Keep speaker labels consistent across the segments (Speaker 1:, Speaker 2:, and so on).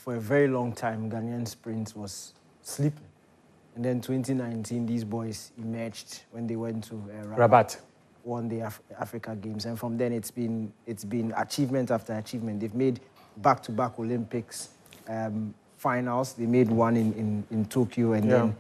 Speaker 1: for a very long time, Ghanaian sprint was sleeping. And then 2019, these boys emerged when they went to Rabat, won the Africa Games. And from then, it's been achievement after achievement. They've made back-to-back Olympics finals. They made one in Tokyo, and then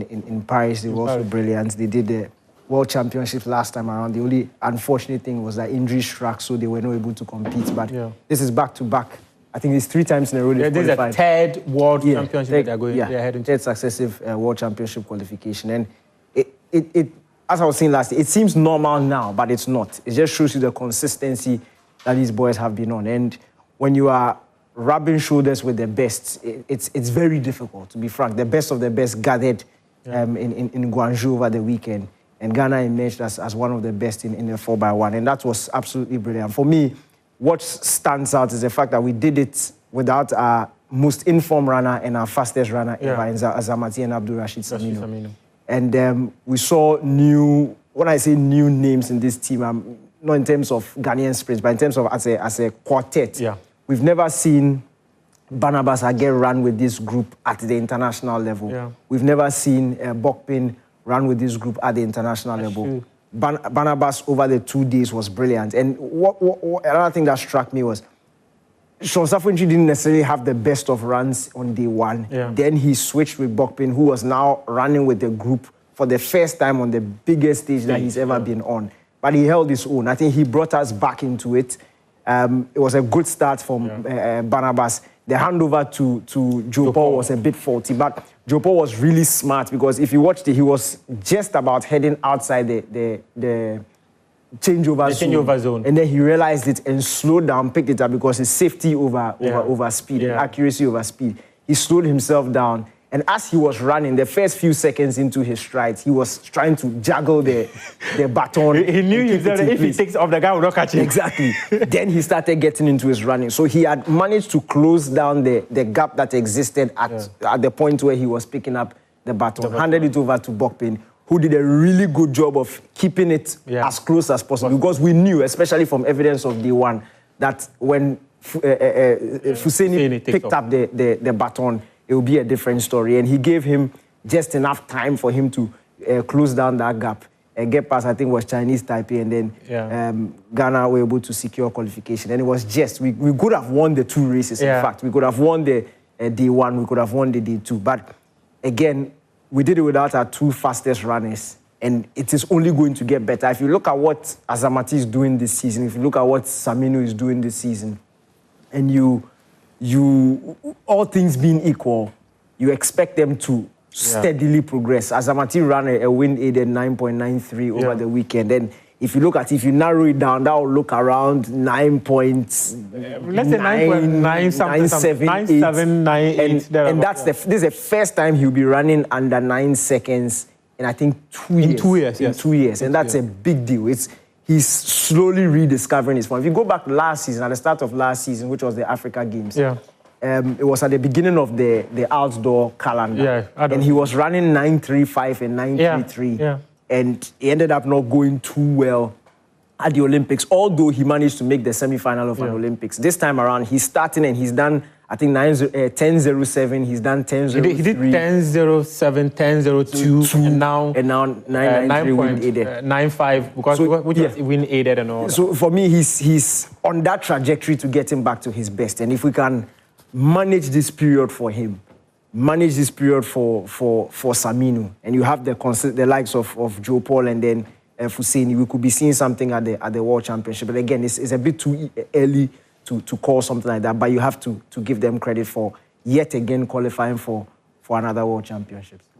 Speaker 1: in Paris, they were also brilliant. They did the World Championships last time around. The only unfortunate thing was that injury struck, so they were not able to compete. But this is back-to-back. I think it's 3 times in a row they've qualified.
Speaker 2: This is the third World Championship they're heading to.
Speaker 1: Third successive World Championship qualification. And it, as I was saying last year, it seems normal now, but it's not. It just shows you the consistency that these boys have been on. And when you are rubbing shoulders with the best, it's very difficult, to be frank. The best of the best gathered in Guangzhou over the weekend. And Ghana emerged as one of the best in the 4x1. And that was absolutely brilliant. For me, what stands out is the fact that we did it without our most informed runner and our fastest runner ever, in Azamati and Abdul Rashid Saminu. And we saw when I say new names in this team, not in terms of Ghanaian sprints, but in terms of as a quartet. We've never seen Barnabas Aguirre run with this group at the international level. We've never seen Bokpin run with this group at the international level. Barnabas over the 2 days was brilliant. And another thing that struck me was Sean Safuntri didn't necessarily have the best of runs on day one. Then he switched with Bokpin, who was now running with the group for the first time on the biggest stage that he's ever been on. But he held his own. I think he brought us back into it. It was a good start from Barnabas. The handover to Joe Paul was a bit faulty, but Joe Paul was really smart, because if you watched it, he was just about heading outside the changeover zone. And then he realized it and slowed down, picked it up, because it's safety over speed and accuracy over speed. He slowed himself down. And as he was running, the first few seconds into his stride, he was trying to juggle the baton.
Speaker 2: He knew that if he takes off, the guy will not catch him.
Speaker 1: Exactly. Then he started getting into his running. So he had managed to close down the gap that existed at the point where he was picking up the baton, handed it over to Bokpin, who did a really good job of keeping it as close as possible. Because we knew, especially from evidence of day one, that when Fuseni picked up the baton, it will be a different story. And he gave him just enough time for him to close down that gap. Get past, I think, was Chinese Taipei, and then Ghana were able to secure qualification. And it was just, we could have won the 2 races, in fact. We could have won the day 1, we could have won the day 2. But again, we did it without our 2 fastest runners. And it is only going to get better. If you look at what Azamati is doing this season, if you look at what Saminu is doing this season, and you all things being equal, you expect them to steadily progress. Azamati ran a wind-aided 9.93 over the weekend. And if you narrow it down, that will look around 9 points.
Speaker 2: Let's say 9.97,
Speaker 1: and this is the first time he'll be running under 9 seconds in, I think, 2 years.
Speaker 2: In 2 years,
Speaker 1: In 2 years. And that's a big deal. He's slowly rediscovering his form. If you go back last season, at the start of last season, which was the Africa Games, it was at the beginning of the outdoor calendar. And he was running 9.35 and 9.33. And he ended up not going too well at the Olympics, although he managed to make the semi-final of an Olympics. This time around, he's starting and he's done, I think, 10.07. He's done 10.03.
Speaker 2: He did 10.07, 10.02, and now
Speaker 1: 9.93 wind-aided.
Speaker 2: 9.5, because which was wind-aided and all.
Speaker 1: So for me, he's on that trajectory to get him back to his best. And if we can manage this period for him, manage this period for Saminu, and you have the likes of Joe Paul and then Fuseni, we could be seeing something at the World Championship. But again, it's a bit too early to call something like that, but you have to give them credit for yet again qualifying for another World Championship.